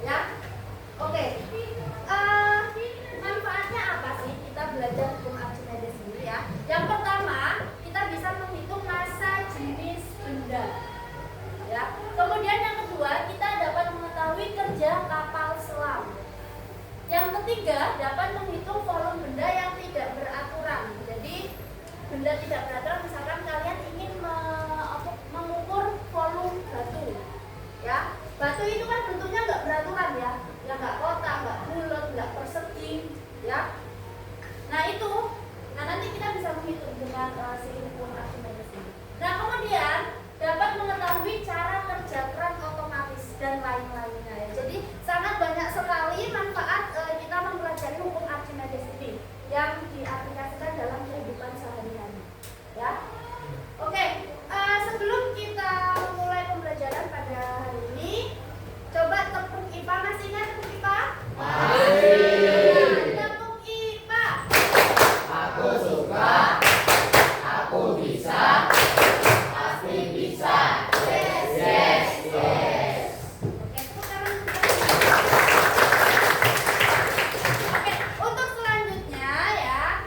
ya. Oke. Manfaatnya apa sih kita belajar hukum Archimedes ini ya? Yang pertama, kita bisa menghitung massa jenis benda. Ya. Kemudian yang kedua, kita dapat mengetahui kerja kapal selam. Yang ketiga, dapat menghitung volume benda yang tidak beraturan. Jadi, benda tidak beraturan, misalkan kalian ingin mengukur volume batu. Ya, batu itu kan bentuknya nggak beraturan ya, nggak kotak, nggak bulat, nggak persegi, ya. Nah itu, nanti kita bisa menghitung dengan si hukum Archimedes ini. Nah kemudian dapat mengetahui cara kerja keran otomatis dan lain-lainnya. Ya. Jadi sangat banyak sekali manfaat kita mempelajari hukum Archimedes ini yang diaplikasikan dalam kehidupan sehari-hari. Ya, oke. Sebelum kita mulai pembelajaran pada hari ini, coba tepuk IPA. Masih ingat tepuk IPA? Masih. Tepuk IPA. Aku suka, aku bisa, pasti bisa. Yes, yes, yes. Oke, tepuk tangan. Oke, untuk selanjutnya ya,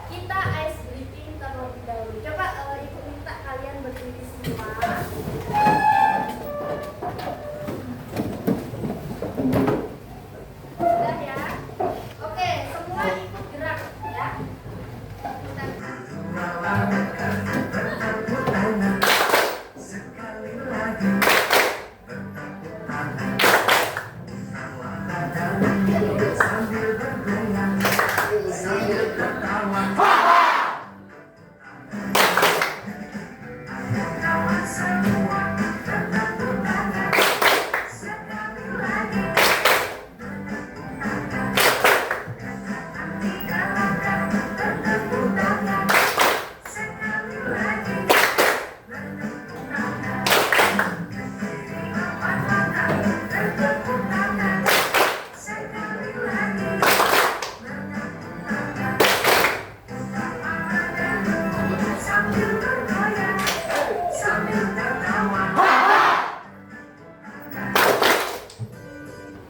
kita ice breaking terlebih dahulu. Coba Ibu minta kalian berdiri semua. Sudah ya? Oke, semua ikut gerak ya.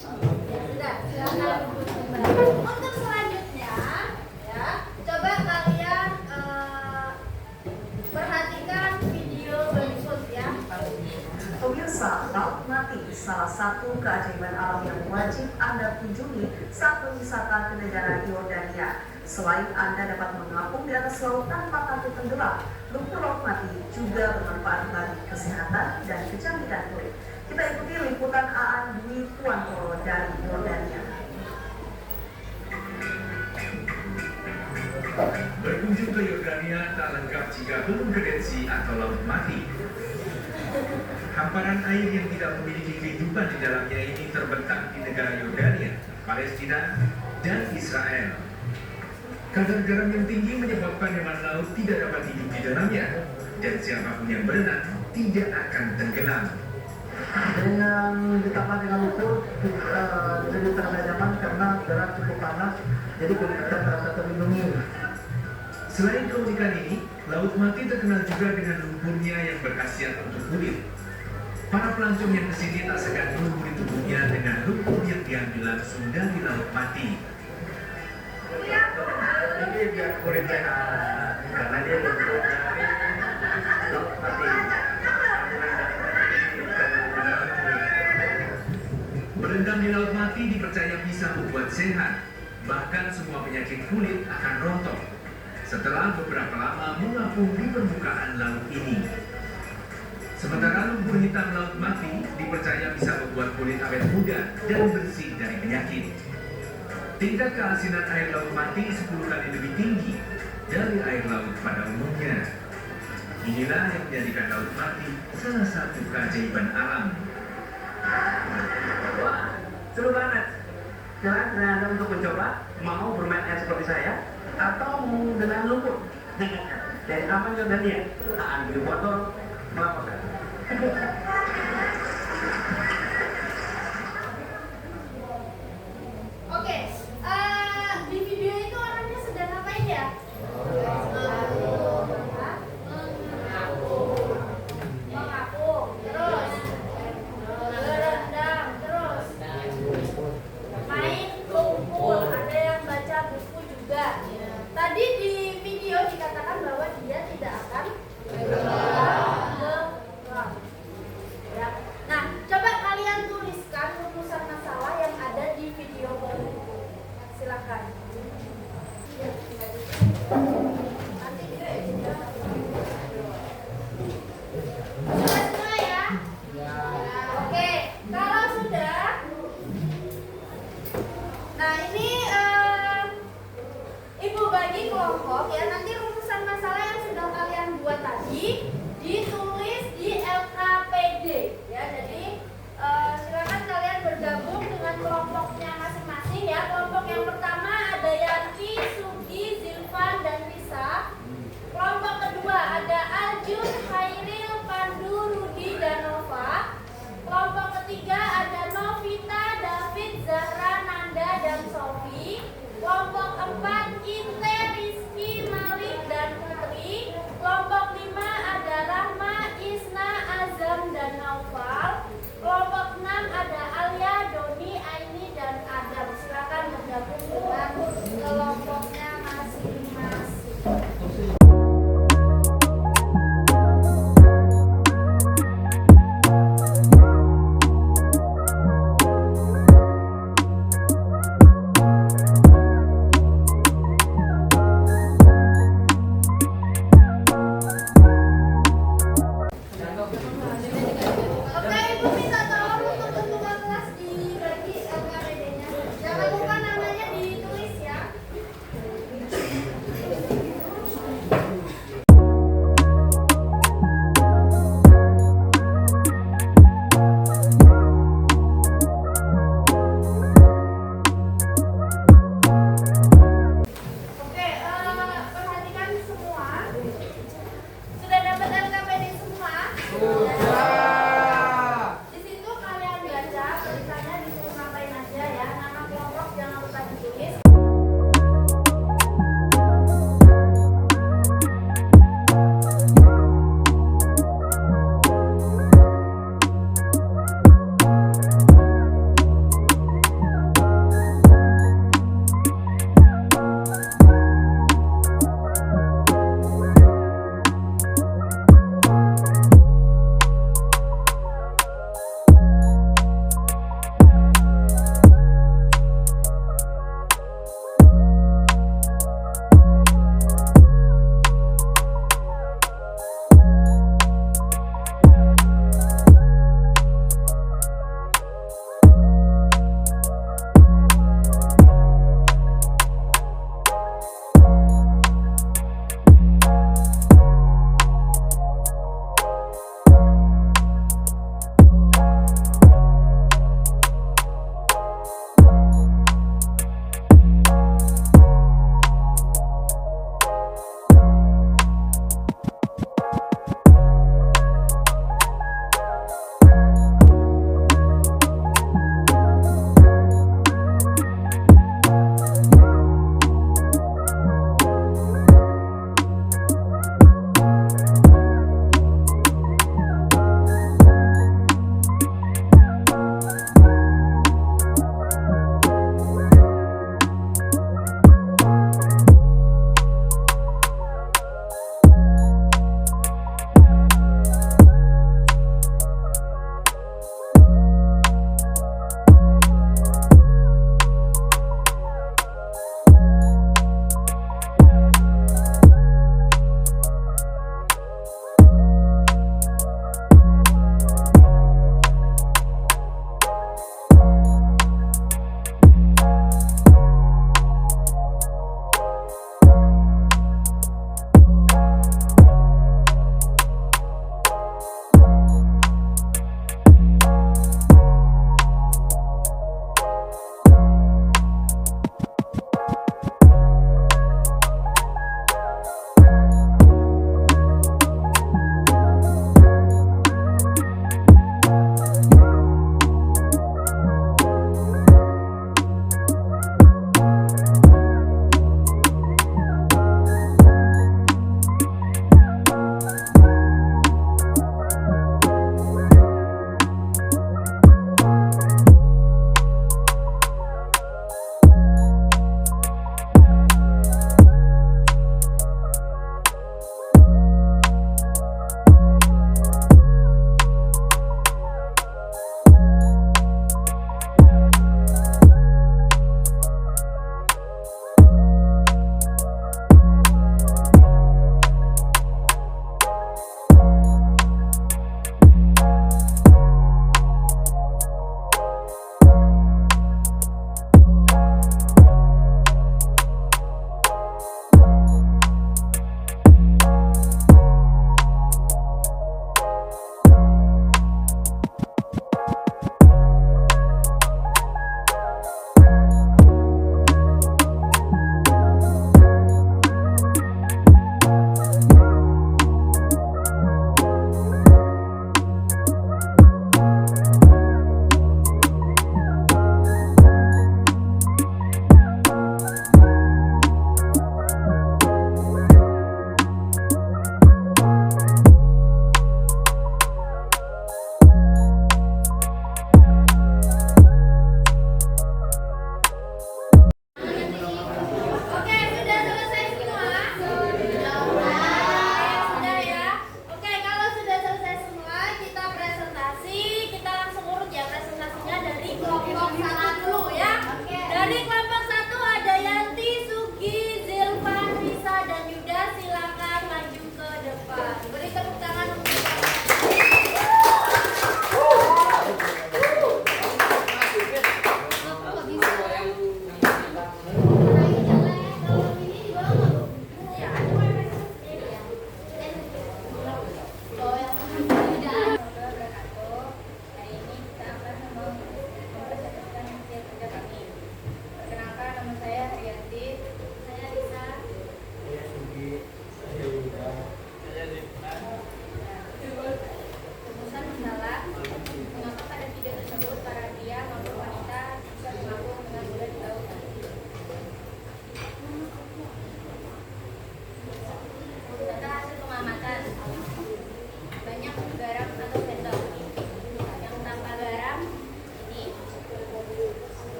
Sudah, silakan kembali. Untuk selanjutnya, ya, coba kalian perhatikan video berikut ya. Pemirsa, laut mati salah satu keajaiban alam yang wajib Anda kunjungi saat berwisata ke negara Yordania. Selain Anda dapat mengapung di atas laut tanpa takut tenggelam, lumpur laut mati juga bermanfaat bagi kesehatan dan kecantikan kulit. Kita ikuti liputan Aan Dwi Puantoro dari Yordania. Berkunjung ke Yordania tak lengkap jika belum ke Dead Sea atau Laut Mati. Hamparan air yang tidak memiliki kehidupan di dalamnya ini terbentang di negara Yordania, Palestina, dan Israel. Kadar garam yang tinggi menyebabkan hewan laut tidak dapat hidup di dalamnya, dan siapapun yang berenang tidak akan tenggelam. Dengan ditambah dengan lumpur, jadi terasa nyaman karena udara cukup panas, jadi kulit kita terasa terlindungi. Selain keunikan ini, Laut Mati terkenal juga dengan lumpurnya yang berkhasiat untuk kulit. Para pelancong yang kesini tak segan melumuri tubuhnya dengan lumpur yang diambil langsung dari Laut Mati. Ini biar kulit sehat, karena dia lumpur dari Laut Mati. Berendam di Laut Mati dipercaya bisa membuat sehat, bahkan semua penyakit kulit akan rontok setelah beberapa lama mengapung di permukaan laut ini. Sementara lumpur hitam Laut Mati dipercaya bisa membuat kulit awet muda dan bersih dari penyakit. Tingkat keasinan air Laut Mati 10 kali lebih tinggi dari air laut pada umumnya. Inilah yang menjadikan Laut Mati salah satu keajaiban alam. Wah, seru banget. Silakan Anda untuk mencoba, mau bermain air seperti saya, atau mau dengan lumpur. Dari aman Yordania, Aan Dwi Puantoro melaporkan. Oke, di video itu orangnya sedang ngapain ya? Mengapung. Terus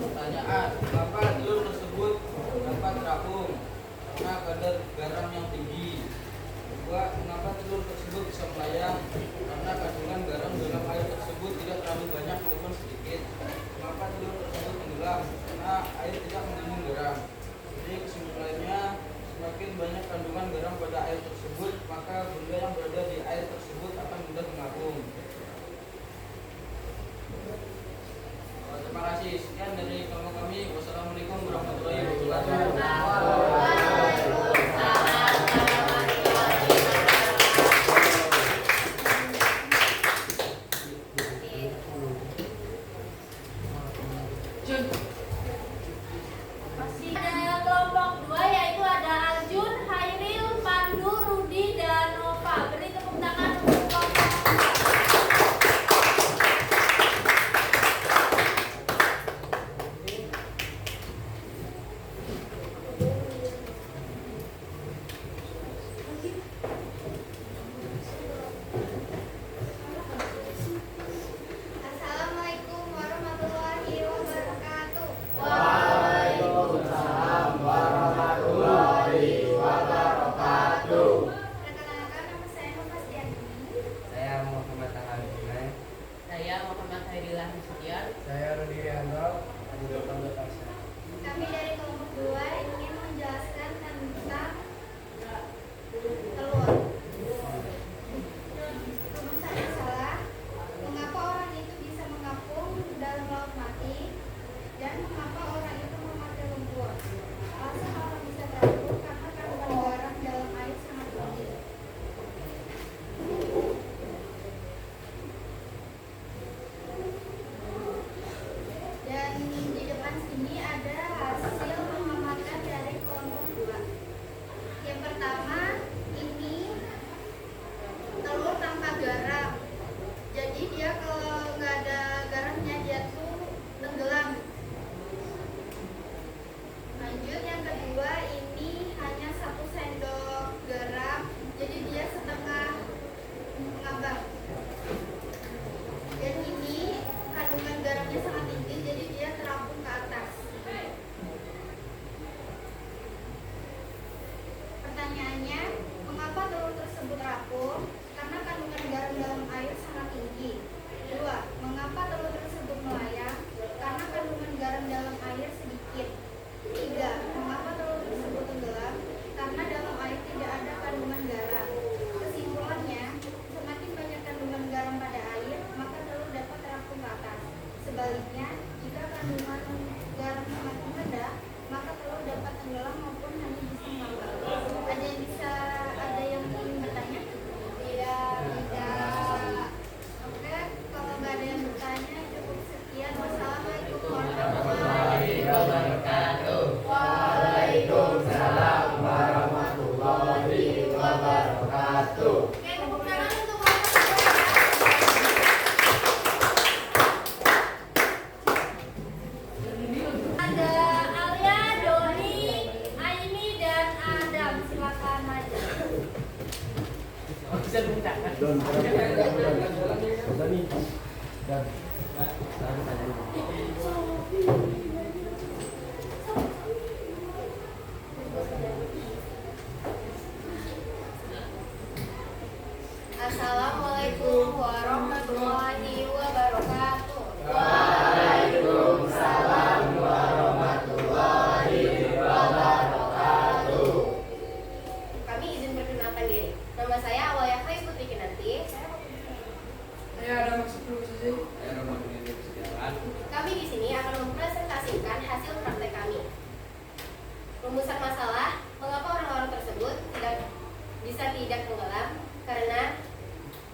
Pertanyaan, mengapa telur tersebut dapat terapung? Karena kadar garam yang tinggi. Kedua, mengapa telur tersebut bisa melayang? Karena kandungan garam dalam air tersebut tidak terlalu banyak maupun sedikit. Mengapa telur tersebut tenggelam? Karena air tidak mengandung garam. Jadi kesimpulannya, semakin banyak kandungan garam pada air tersebut, maka benda yang berada di air tersebut akan mudah mengapung. Terima kasih. Sekian dari kami. Wassalamualaikum warahmatullahi wabarakatuh. Masih ada kelompok 2 yaitu ada Aljun, Hairil, Pandu, Rudi, dan Nova. Beri tepuk tangan untuk kelompok 2. Assalamualaikum warahmatullahi wabarakatuh. Waalaikumsalam warahmatullahi wabarakatuh. Perkenalkan, nama saya Nova Setiani. Saya Muhammad Ahmad. Saya Muhammad Hairilah Husdian. Saya Rudi Rianto. Kami dari kelompok 2 ingin menjelaskan tentang telur. Rumusannya salah. Mengapa orang itu bisa mengapung dalam laut mati? Dan mengapa orang itu memakai lumpur? Alasan orang bisa terapung karena kandungan garam dalam air sangat tinggi. Dan di depan sini ada hasil mengamatan dari kelompok 2. Yang pertama, ini telur tanpa garam. Jadi dia kalau nggak ada garamnya dia tuh tenggelam. Lanjut yang kedua, ini hanya 1 sendok garam. Jadi dia setengah mengambang. Dan ini kandungan garamnya sangat tinggi, jadi dia terapung ke atas. Pertanyaannya, mengapa telur tersebut terapung? Karena kandungan garam dalam air sangat tinggi. Kedua, mengapa telur tersebut melayang? Karena kandungan garam dalam air sedikit. Tiga, mengapa telur tersebut tenggelam? Karena dalam air tidak ada kandungan garam. Kesimpulannya, semakin banyak kandungan garam pada air, maka telur dapat terapung ke atas. Sebaliknya, jika kandungan garam semakin rendah, maka telur dapat tenggelam maupun hanya bisa mengambang. Ada yang ingin bertanya? Tidak. Oke, kalau nggak ada yang bertanya, cukup sekian. Wassalamualaikum warahmatullahi wabarakatuh. Waalaikumsalam warahmatullahi wabarakatuh. Oke, tepuk tangan untuk kelompok 2. Ada Alia, Doni, Aini, dan Adam. Silakan maju. Assalamualaikum warahmatullahi wabarakatuh. Waalaikumsalam warahmatullahi wabarakatuh. Kami izin perkenalkan diri. Nama saya Awalya Kai Putri Kinanti. Saya ada maksud dulu saja. Saya Ramadan dari Setiawan. Kami di sini akan mempresentasikan hasil praktek kami. Rumusan masalah, mengapa orang-orang tersebut tidak tenggelam? Karena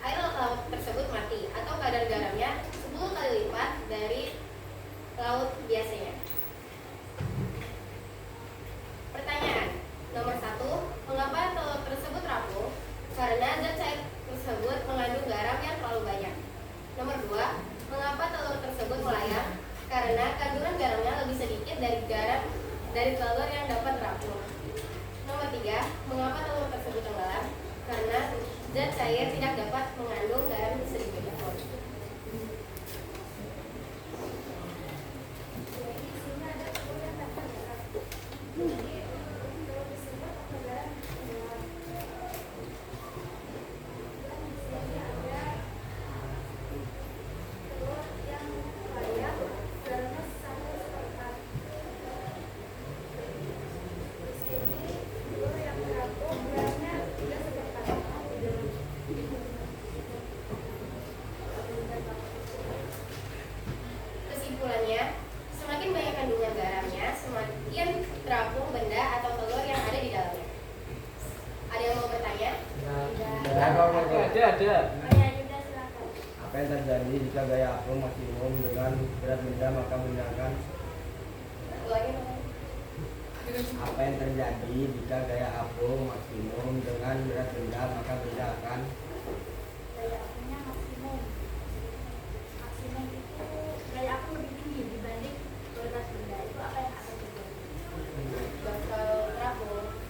air laut tersebut mati atau kadar garamnya 10 kali lipat dari laut biasanya. Pertanyaan nomor 1, mengapa telur tersebut rapuh? Karena zat cair tersebut mengandung garam yang terlalu banyak. Nomor 2, mengapa telur tersebut melayang? Karena kandungan garamnya lebih sedikit dari telur yang dapat rapuh. Nomor 3, mengapa telur tersebut tenggelam? Karena zat cair tidak dapat mengandung garam sedikit pun. Oh ya, Yuda silakan. Apa yang terjadi jika gaya apung maksimum dengan berat benda maka benda akan Apa yang terjadi jika gaya apung maksimum dengan berat benda maka benda akan Gaya apungnya maksimum. Maksimum itu gaya apung lebih tinggi dibanding berat benda. Itu apa yang akan terjadi? Bakal terapung.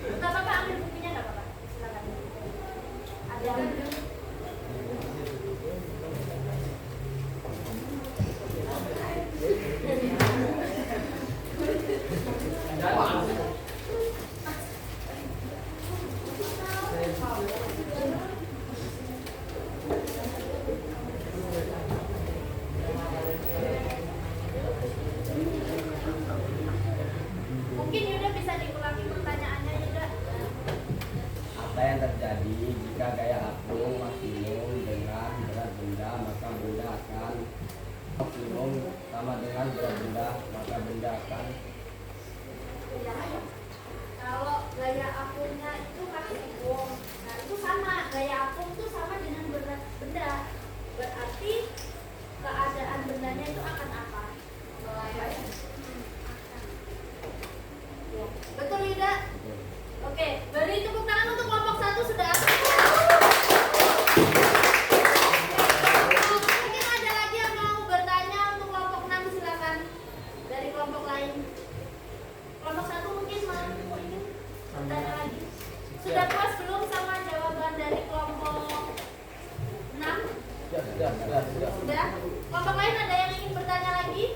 Nggak apa-apa, ambil bukunya nggak apa-apa. Silakan. Ada mungkin Yuda bisa diulangi pertanyaannya, Yuda. Apa yang terjadi jika gaya apung maksimum dengan berat benda maka benda akan maksimum sama dengan berat benda maka benda akan Ya. Kalau gaya apungnya itu maksimum, nah itu sama, gaya apung itu sama dengan berat benda. Berarti keadaan bendanya itu akan apa? Melayang. Ya. Betul, Yuda? Oke, beri tepuk tangan untuk kelompok 1 sudah. Mungkin ada lagi yang mau bertanya untuk kelompok 6, silakan. Dari kelompok lain. Kelompok 1 mungkin mau ingin bertanya lagi. Sudah puas belum sama jawaban dari kelompok 6? Sudah? Kelompok lain ada yang ingin bertanya lagi?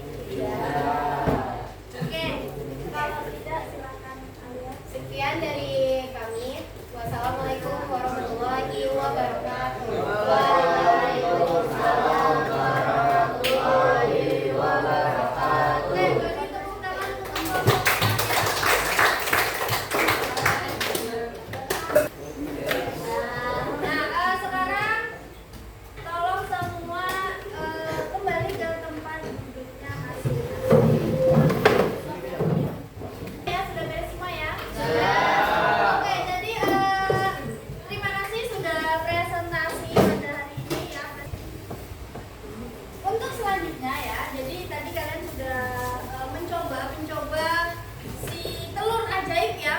Oke, kalau tidak silakan Alia. Sekian dari kami. Wassalamualaikum warahmatullahi wabarakatuh. Waalaikumsalam warahmatullahi wabarakatuh. Oke, beri tepuk tangan untuk kelompok 6 ya. Nah, sekarang tolong semua kembali ke tempat duduknya masing-masing. Ya, sudah beres semua ya? Oke, jadi terima kasih sudah presentasi pada hari ini ya. Untuk selanjutnya ya, jadi tadi kalian sudah mencoba si telur ajaib ya,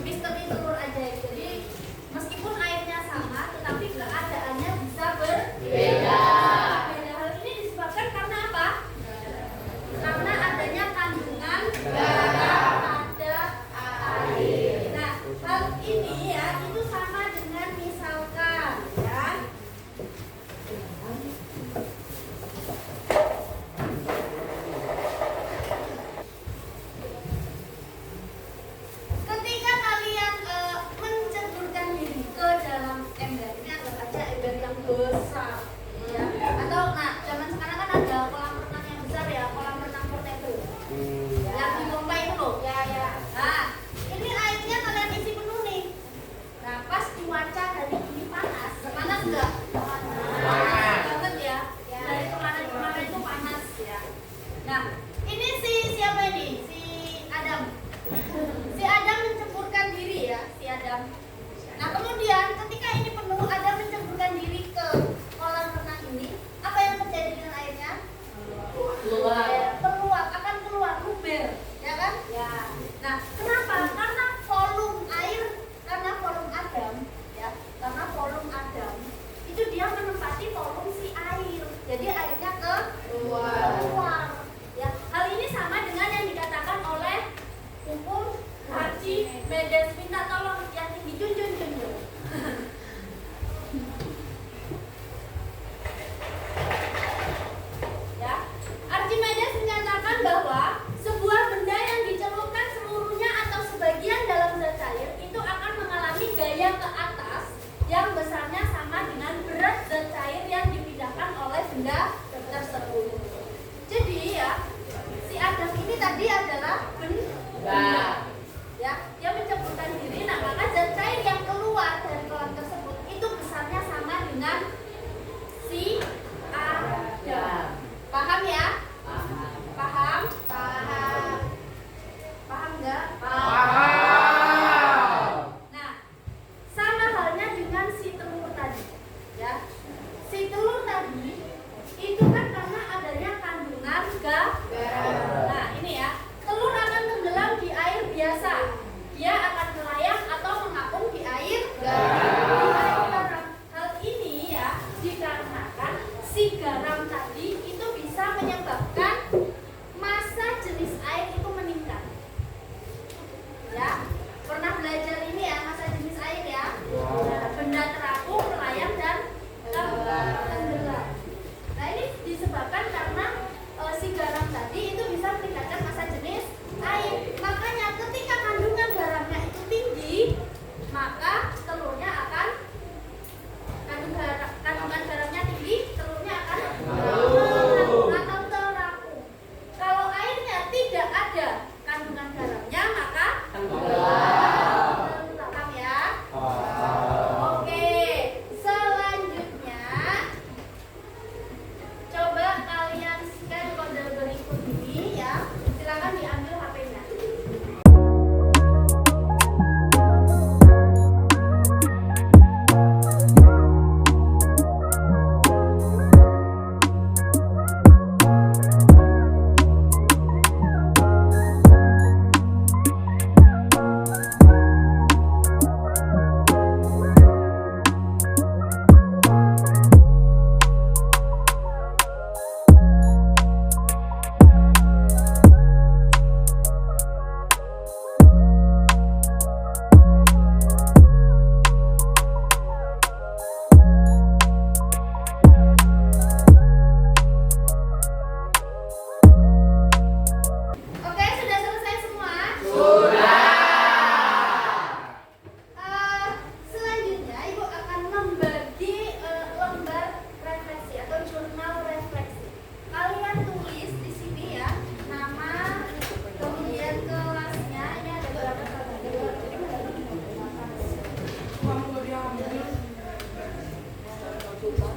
misteri telur ajaib. Jadi meskipun airnya sama, tetapi keadaannya bisa berbeda. Hal ini disebabkan karena apa? Karena adanya kandungan garam pada air. Nah, hal ini ya itu sama dengan misalkan ya. Ketika kalian menceburkan diri ke dalam ember, ini anggap aja ember yang besar ya. Atau nah, zaman sekarang kan ada kolam renang yang besar ya, kolam renang portable. Yang dipompa itu loh. Ya. Nah, ini airnya kalian isi penuh nih. Nah, pas cuaca hari ini panas enggak? Panas banget ya. Dari kemarin itu panas ya. Nah, ini siapa ini? Si Adam. Si Adam menceburkan diri ya, si Adam. Nah, kemudian ketika ini penuh, Adam menceburkan diri ke kolam renang ini. Apa yang terjadi dengan airnya? Akan keluar, luber, ya kan? Ya. Nah, kenapa? Karena volume air, karena volume Adam, ya, karena volume Adam itu dia menempati volume si air. Jadi airnya keluar. Ya, hal ini sama dengan yang dikatakan oleh hukum Archimedes. Minta tolong yang tinggi junjun. Ya, Archimedes menyatakan bahwa sebuah benda yang dicelupkan seluruhnya atau sebagian dalam zat cair itu akan mengalami gaya ke atas yang besarnya sama dengan berat zat cair yang dipindahkan oleh benda tersebut. Jadi ya, si Adam ini tadi adalah benda. Ya, dia menceburkan diri. Nah, maka zat cair yang keluar dari kolam tersebut itu besarnya sama dengan si Adam. Paham ya? Paham? Paham nggak? Paham. Nah, konsultan